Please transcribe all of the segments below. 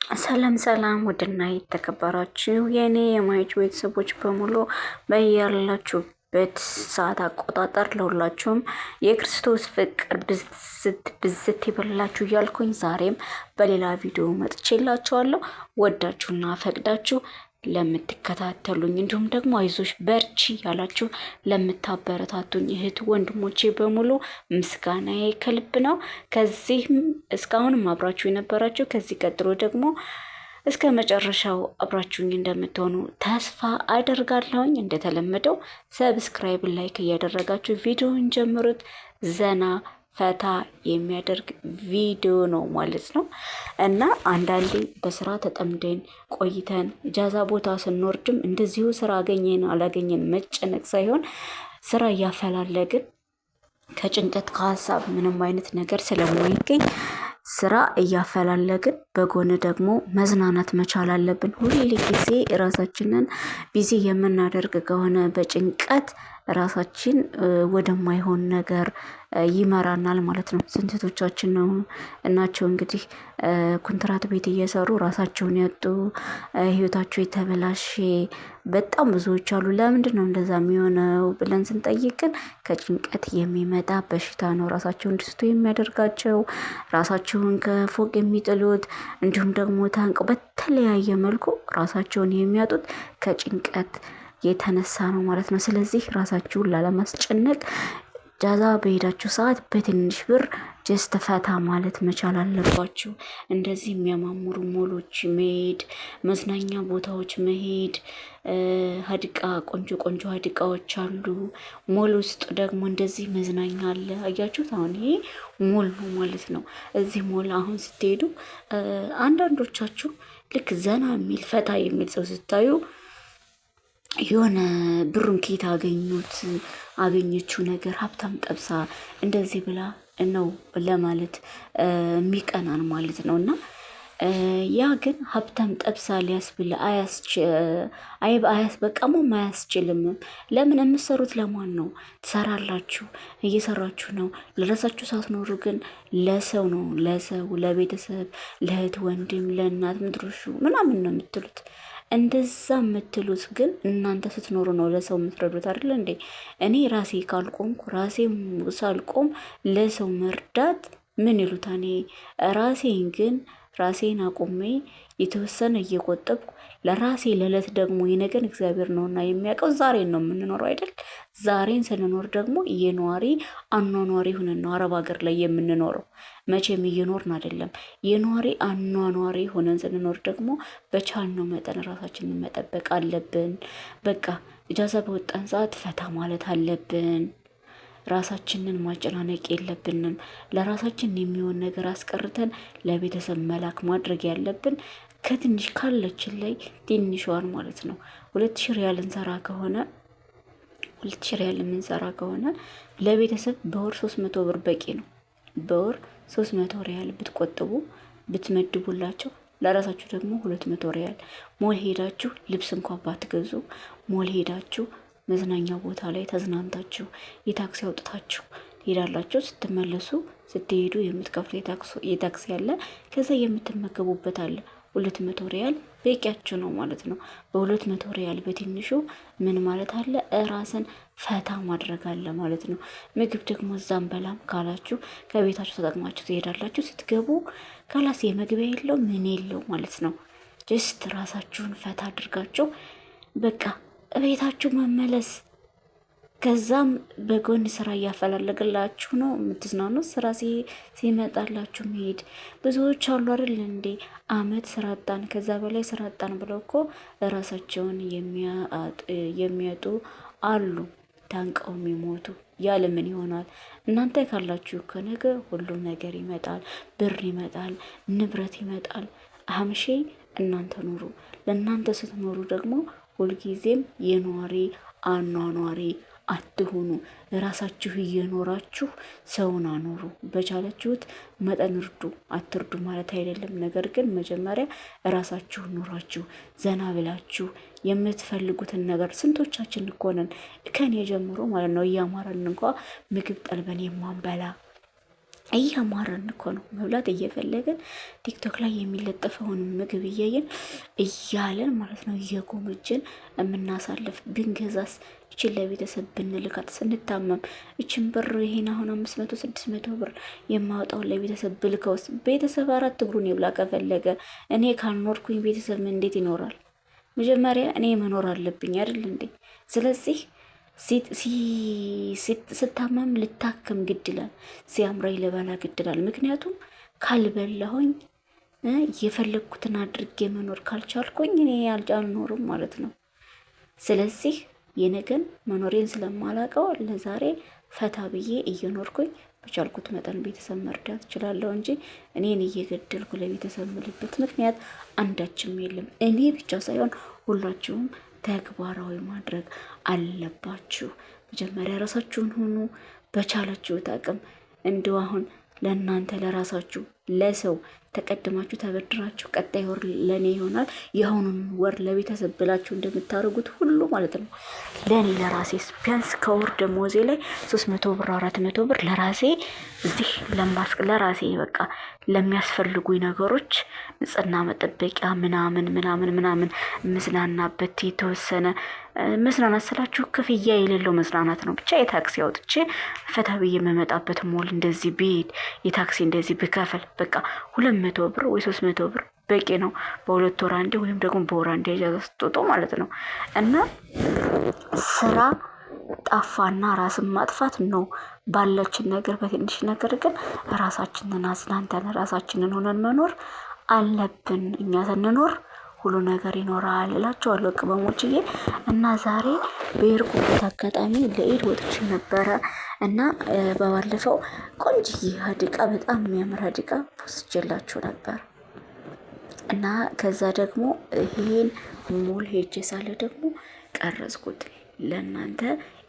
ሰላም ሰላም፣ ውድና የተከበራችሁ የእኔ የማየት ቤተሰቦች በሙሉ በያላችሁበት ሰዓት አቆጣጠር ለሁላችሁም የክርስቶስ ፍቅር ብዝት ብዝት ይበላችሁ እያልኩኝ ዛሬም በሌላ ቪዲዮ መጥቼላችኋለሁ። ወዳችሁና ፈቅዳችሁ ለምትከታተሉኝ እንዲሁም ደግሞ አይዞሽ በርቺ ያላችሁ ለምታበረታቱኝ እህት ወንድሞቼ በሙሉ ምስጋናዬ ከልብ ነው። ከዚህም እስካሁንም አብራችሁ የነበራችሁ ከዚህ ቀጥሎ ደግሞ እስከ መጨረሻው አብራችሁኝ እንደምትሆኑ ተስፋ አደርጋለሁኝ። እንደተለመደው ሰብስክራይብ፣ ላይክ እያደረጋችሁ ቪዲዮውን ጀምሩት። ዘና ፈታ የሚያደርግ ቪዲዮ ነው ማለት ነው። እና አንዳንዴ በስራ ተጠምደን ቆይተን ጃዛ ቦታ ስንወርድም እንደዚሁ ስራ አገኘን አላገኘን መጨነቅ ሳይሆን ስራ እያፈላለግን ከጭንቀት ከሀሳብ ምንም አይነት ነገር ስለማይገኝ ስራ እያፈላለግን በጎን ደግሞ መዝናናት መቻል አለብን። ሁል ጊዜ ራሳችንን ቢዚ የምናደርግ ከሆነ በጭንቀት ራሳችን ወደማይሆን ነገር ይመራናል ማለት ነው። ስንቶቻችን ነው እናቸው እንግዲህ ኮንትራት ቤት እየሰሩ ራሳቸውን ያጡ ህይወታቸው የተበላሸ በጣም ብዙዎች አሉ። ለምንድን ነው እንደዛ የሚሆነው ብለን ስንጠይቅን ከጭንቀት የሚመጣ በሽታ ነው ራሳቸውን እንዲስቱ የሚያደርጋቸው፣ ራሳቸውን ከፎቅ የሚጥሉት፣ እንዲሁም ደግሞ ታንቀው በተለያየ መልኩ ራሳቸውን የሚያጡት ከጭንቀት የተነሳ ነው ማለት ነው። ስለዚህ ራሳችሁን ላለማስጨነቅ ጃዛ በሄዳችሁ ሰዓት በትንሽ ብር ጀስት ፈታ ማለት መቻል አለባችሁ። እንደዚህ የሚያማምሩ ሞሎች መሄድ፣ መዝናኛ ቦታዎች መሄድ፣ ሀዲቃ ቆንጆ ቆንጆ ሀዲቃዎች አሉ። ሞል ውስጥ ደግሞ እንደዚህ መዝናኛ አለ። አያችሁት? አሁን ይሄ ሞል ነው ማለት ነው። እዚህ ሞል አሁን ስትሄዱ አንዳንዶቻችሁ ልክ ዘና የሚል ፈታ የሚል ሰው ስታዩ የሆነ ብሩን ኬት አገኘችው ነገር ሀብታም ጠብሳ እንደዚህ ብላ ነው ለማለት የሚቀናን ማለት ነው። እና ያ ግን ሀብታም ጠብሳ ሊያስብል በቃሙም አያስችልም። ለምን የምትሰሩት ለማን ነው? ትሰራላችሁ፣ እየሰራችሁ ነው። ለራሳችሁ ሳትኖሩ ግን ለሰው ነው፣ ለሰው ለቤተሰብ፣ ለእህት ወንድም፣ ለእናት ምድሮሹ ምናምን ነው የምትሉት። እንደዛ የምትሉት ግን እናንተ ስትኖሩ ነው ለሰው የምትረዱት አይደለ እንዴ? እኔ ራሴ ካልቆምኩ ራሴ ሳልቆም ለሰው መርዳት ምን ይሉታ? እኔ ራሴን ግን ራሴን አቁሜ የተወሰነ እየቆጠብኩ ለራሴ ለዕለት ደግሞ የነገን እግዚአብሔር ነውና የሚያውቀው። ዛሬን ነው የምንኖረው አይደል? ዛሬን ስንኖር ደግሞ የኗሪ አኗኗሪ ሆነን ነው አረብ ሀገር ላይ የምንኖረው። መቼም እየኖርን አይደለም። የኗሪ አኗኗሪ ሆነን ስንኖር ደግሞ በቻልነው መጠን ራሳችንን መጠበቅ አለብን። በቃ እጃዛ በወጣን ሰዓት ፈታ ማለት አለብን። ራሳችንን ማጨናነቅ የለብንም። ለራሳችን የሚሆን ነገር አስቀርተን ለቤተሰብ መላክ ማድረግ ያለብን ከትንሽ ካለችን ላይ ትንሿን ማለት ነው። 2000 ሪያል እንሰራ ከሆነ 2000 ሪያል የምንሰራ ከሆነ ለቤተሰብ በወር 300 ብር በቂ ነው። በወር 300 ሪያል ብትቆጥቡ ብትመድቡላቸው ለራሳችሁ ደግሞ 200 ሪያል ሞል ሄዳችሁ ልብስ እንኳን ባትገዙ ሞል ሄዳችሁ መዝናኛ ቦታ ላይ ተዝናንታችሁ የታክሲ አውጥታችሁ ትሄዳላችሁ። ስትመለሱ ስትሄዱ የምትከፍሉ የታክሲ አለ፣ ከዛ የምትመገቡበት አለ። 200 ሪያል በቂያችሁ ነው ማለት ነው። በ200 ሪያል በትንሹ ምን ማለት አለ? ራስን ፈታ ማድረግ አለ ማለት ነው። ምግብ ደግሞ እዛም በላም ካላችሁ ከቤታችሁ ተጠቅማችሁ ትሄዳላችሁ። ስትገቡ ካላስ የመግቢያ የለው ምን የለው ማለት ነው። ጀስት ራሳችሁን ፈታ አድርጋችሁ በቃ ቤታችሁ መመለስ። ከዛም በጎን ስራ እያፈላለግላችሁ ነው የምትዝናኑት። ስራ ሲመጣላችሁ መሄድ። ብዙዎች አሉ አይደል እንዴ አመት ስራ አጣን ከዛ በላይ ስራ አጣን ብለው እኮ ራሳቸውን የሚያጡ አሉ፣ ታንቀው የሚሞቱ። ያለ ምን ይሆናል? እናንተ ካላችሁ ከነገ ሁሉም ነገር ይመጣል። ብር ይመጣል፣ ንብረት ይመጣል። አህምሼ እናንተ ኑሩ። ለእናንተ ስትኖሩ ደግሞ ሁልጊዜም የኗሪ አኗኗሪ አትሆኑ። ራሳችሁ እየኖራችሁ ሰውን አኖሩ። በቻላችሁት መጠን እርዱ። አትርዱ ማለት አይደለም። ነገር ግን መጀመሪያ ራሳችሁ ኑራችሁ ዘና ብላችሁ የምትፈልጉትን ነገር ስንቶቻችን እኮ ነን ከኔ ጀምሮ ማለት ነው እያማረን እንኳ ምግብ ጠልበን የማንበላ እያማረን እኮ ነው መብላት እየፈለግን ቲክቶክ ላይ የሚለጠፈውን ምግብ እያየን እያለን ማለት ነው እየጎመጀን የምናሳልፍ ብንገዛስ እችን ለቤተሰብ ብንልካት ስንታመም እችን ብር ይሄን አሁን 500-600 ብር የማወጣውን ለቤተሰብ ብልከውስ ቤተሰብ 4 እግሩን ይብላ ከፈለገ እኔ ካልኖርኩኝ ቤተሰብ እንዴት ይኖራል? መጀመሪያ እኔ መኖር አለብኝ አይደል እንዴ? ስለዚህ ስታመም ልታክም ግድላል፣ ሲያምረኝ ልበላ ግድላል። ምክንያቱም ካልበላሁኝ የፈለግኩትን አድርጌ መኖር ካልቻልኩኝ እኔ አልኖርም ማለት ነው። ስለዚህ የነገን መኖሬን ስለማላውቀው ለዛሬ ፈታ ብዬ እየኖርኩኝ በቻልኩት መጠን ቤተሰብ መርዳት እችላለሁ እንጂ እኔን እየገደልኩ ለቤተሰብ ምልበት ምክንያት አንዳችም የለም። እኔ ብቻ ሳይሆን ሁላችሁም ተግባራዊ ማድረግ አለባችሁ። መጀመሪያ ራሳችሁን ሁኑ። በቻላችሁት አቅም እንደው አሁን ለእናንተ ለራሳችሁ ለሰው ተቀድማችሁ ተበድራችሁ ቀጣይ ወር ለእኔ ይሆናል የአሁኑን ወር ለቤተሰብ ብላችሁ እንደምታደርጉት ሁሉ ማለት ነው ለእኔ ለራሴ ቢያንስ ከወር ደሞዜ ላይ 300 ብር 400 ብር ለራሴ እዚህ ለራሴ በቃ ለሚያስፈልጉኝ ነገሮች ንጽህና መጠበቂያ ምናምን መዝናናበት የተወሰነ መዝናናት ስላችሁ ክፍያ የሌለው መዝናናት ነው። ብቻ የታክሲ አውጥቼ ፈታ ብዬ የምመጣበት ሞል እንደዚህ ብሄድ የታክሲ እንደዚህ ብከፍል በቃ 200 ብር ወይ 300 ብር በቂ ነው። በ2 ወር አንዴ ወይም ደግሞ በወር አንዴ እጃዛ ስትወጡ ማለት ነው። እና ስራ ጠፋና ራስን ማጥፋት ነው ባለችን ነገር በትንሽ ነገር ግን ራሳችንን አዝናንተን ራሳችንን ሆነን መኖር አለብን። እኛ ስንኖር ሁሉ ነገር ይኖራል እላቸዋለሁ ቅመሞችዬ። እና ዛሬ በሄድኩበት አጋጣሚ ለኢድ ወጥቼ ነበረ እና በባለፈው ቆንጅዬ ሀዲቃ በጣም የሚያምር ሀዲቃ ፖስቼላችሁ ነበር እና ከዛ ደግሞ ይሄን ሞል ሄጄ ሳለ ደግሞ ቀረጽኩት። ለእናንተ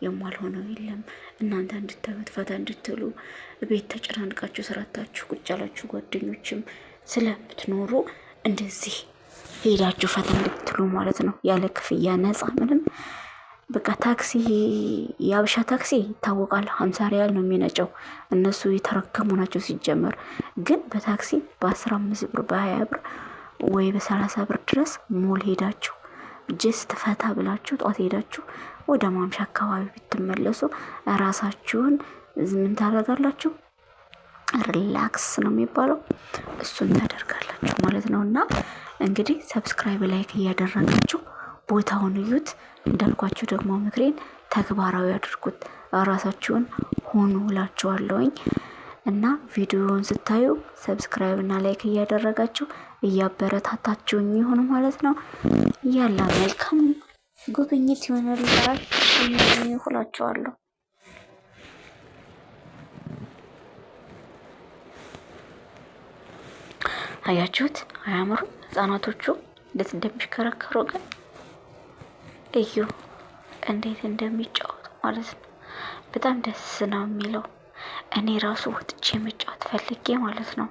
የማልሆነው የለም። እናንተ እንድታዩት ፈታ እንድትሉ ቤት ተጨናንቃችሁ ስራታችሁ ቁጭ ያላችሁ ጓደኞችም ስለምትኖሩ እንደዚህ ሄዳችሁ ፈታ እንድትሉ ማለት ነው። ያለ ክፍያ ነፃ ምንም በቃ ታክሲ የአብሻ ታክሲ ይታወቃል 50 ሪያል ነው የሚነጨው። እነሱ የተረከሙ ናቸው ሲጀመር። ግን በታክሲ በ15 ብር በ20 ብር ወይ በ30 ብር ድረስ ሞል ሄዳችሁ ጀስት ፈታ ብላችሁ ጧት ሄዳችሁ ወደ ማምሻ አካባቢ ብትመለሱ ራሳችሁን ምን ታደርጋላችሁ? ሪላክስ ነው የሚባለው እሱን ታደርጋላችሁ ማለት ነው። እና እንግዲህ ሰብስክራይብ ላይክ እያደረጋችሁ ቦታውን እዩት። እንዳልኳችሁ ደግሞ ምክሬን ተግባራዊ አድርጉት። ራሳችሁን ሆኑ እላችኋለሁኝ። እና ቪዲዮውን ስታዩ ሰብስክራይብ እና ላይክ እያደረጋችሁ እያበረታታችሁኝ ይሁን ማለት ነው። ያላ መልካም ጉብኝት ይሆንላል እላችኋለሁ። አያችሁት? አያምሩም? ህጻናቶቹ እንዴት እንደሚሽከረከሩ ግን እዩ፣ እንዴት እንደሚጫወቱ ማለት ነው። በጣም ደስ ነው የሚለው። እኔ ራሱ ወጥቼ መጫወት ፈልጌ ማለት ነው፣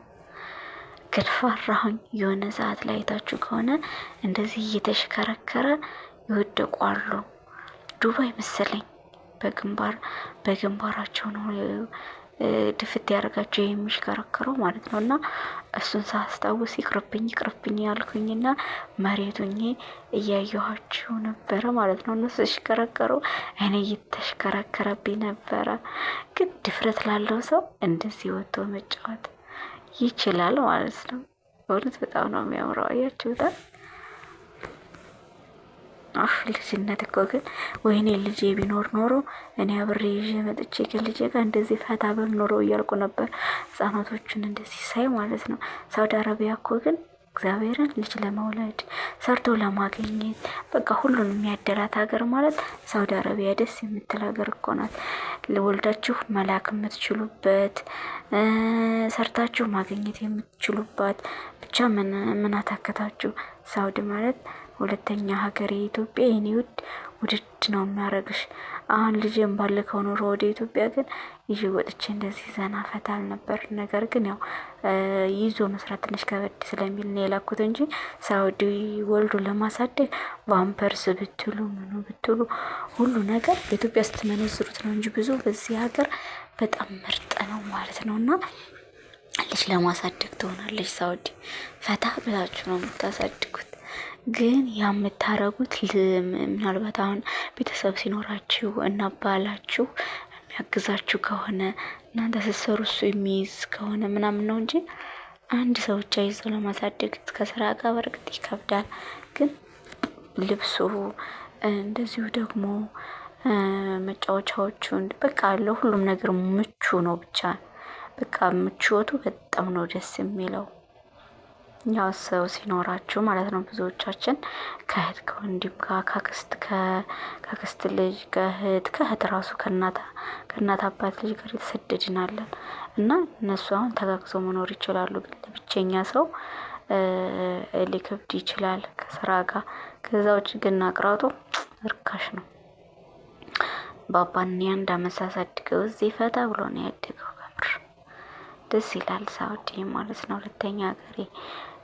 ግን ፈራሁኝ። የሆነ ሰዓት ላይ አይታችሁ ከሆነ እንደዚህ እየተሽከረከረ ይወደቋሉ። ዱባይ መሰለኝ በግንባራቸው ነው ድፍት ያደርጋቸው የሚሽከረከረው ማለት ነው። እና እሱን ሳስታውስ ይቅርብኝ ያልኩኝና መሬቱኝ እያየኋቸው ነበረ ማለት ነው። እነሱ ሲሽከረከሩ እኔ እየተሽከረከረብኝ ነበረ። ግን ድፍረት ላለው ሰው እንደዚህ ወጥቶ መጫወት ይችላል ማለት ነው። በእውነት በጣም ነው የሚያምረው። አያችሁታል? ልጅነት እኮ ግን ወይኔ ልጄ ቢኖር ኖሮ እኔ አብሬ ይዤ መጥቼ ከልጄ ጋር እንደዚህ ፈታ ብል ኖሮ እያልኩ ነበር፣ ህጻናቶቹን እንደዚህ ሳይ ማለት ነው። ሳውዲ አረቢያ እኮ ግን እግዚአብሔርን ልጅ ለመውለድ ሰርቶ ለማግኘት በቃ ሁሉን የሚያደላት ሀገር ማለት ሳውዲ አረቢያ ደስ የምትል ሀገር እኮ ናት። ለወልዳችሁ መላክ የምትችሉበት ሰርታችሁ ማግኘት የምትችሉባት ብቻ ምን አታከታችሁ። ሳውዲ ማለት ሁለተኛ ሀገር የኢትዮጵያ የኔ ውድድ ነው የሚያደርግሽ። አሁን ልጅን ባልከው ኖሮ ወደ ኢትዮጵያ ግን ይዤ ወጥቼ እንደዚህ ዘና ፈታ አልነበር። ነገር ግን ያው ይዞ መስራት ትንሽ ከበድ ስለሚል ነው የላኩት እንጂ ሳውዲ ወልዶ ለማሳደግ ቫምፐርስ ብትሉ ምኑ ብትሉ ሁሉ ነገር በኢትዮጵያ ስትመነዝሩት ነው እንጂ ብዙ በዚህ ሀገር በጣም ምርጥ ነው ማለት ነው። እና ልጅ ለማሳደግ ትሆናለች። ሳውዲ ፈታ ብላችሁ ነው የምታሳድጉት። ግን የምታረጉት ምናልባት አሁን ቤተሰብ ሲኖራችሁ እና ባላችሁ የሚያግዛችሁ ከሆነ እናንተ ስትሰሩ እሱ የሚይዝ ከሆነ ምናምን ነው እንጂ አንድ ሰው ብቻ ይዞ ለማሳደግ ከስራ ጋር በርግጥ ይከብዳል። ግን ልብሱ እንደዚሁ ደግሞ መጫወቻዎቹን በቃ ለሁሉም ነገር ምቹ ነው። ብቻ በቃ ምቾቱ በጣም ነው ደስ የሚለው። ያው ሰው ሲኖራችሁ ማለት ነው። ብዙዎቻችን ከእህት ከወንድም ጋር ከአክስት ልጅ ከእህት ራሱ ከእናት አባት ልጅ ጋር የተሰደድናለን እና እነሱ አሁን ተጋግዘው መኖር ይችላሉ። ግን ለብቸኛ ሰው ሊከብድ ይችላል ከስራ ጋር። ከዛ ውጭ ግን አቅራጡ እርካሽ ነው። ባባን አንድ አመት ሳሳድገው እዚህ ፈታ ብሎ ነው ያደገው። ከምር ደስ ይላል። ሳውዲ ማለት ነው ሁለተኛ ሀገሬ።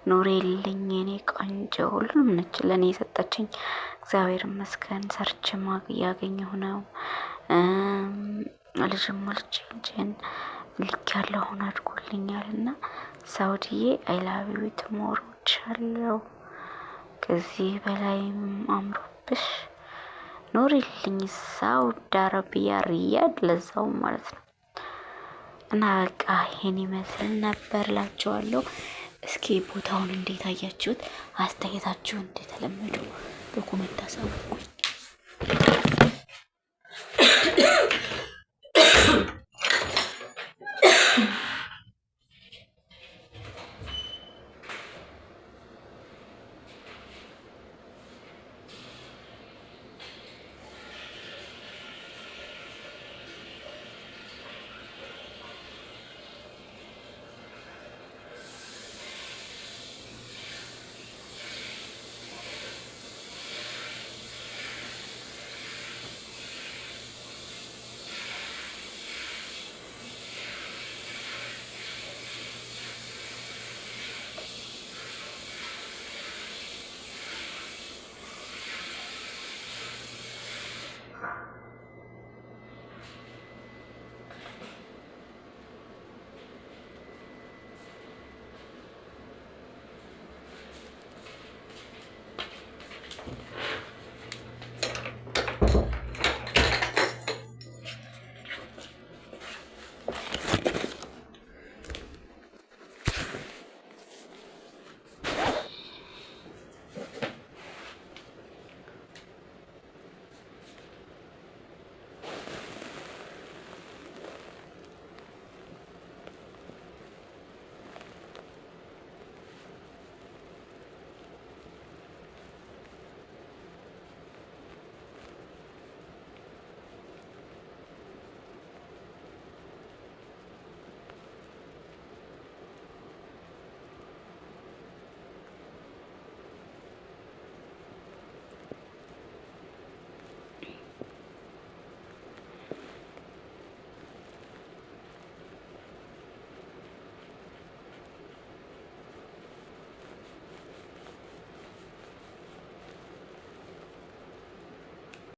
ኑሬልኝ የኔ ቆንጆ። ሁሉም ነች ለእኔ የሰጠችኝ። እግዚአብሔር ይመስገን። ሰርችማ እያገኘሁ ነው። ልጅም ወልጄ እንጂን ልክ ያለውን አድጎልኛል እና ሳውዲዬ አይላቪው ትሞሮቻለሁ። ከዚህ በላይም አምሮብሽ ኑሪልኝ ሳውዲ አረቢያ ሪያድ፣ ለዛውም ማለት ነው። እና በቃ ይሄን ይመስል ነበር ላችኋለሁ። እስኪ ቦታውን እንዴት አያችሁት? አስተያየታችሁን እንደተለመደው በኮሜንት አሳውቁኝ።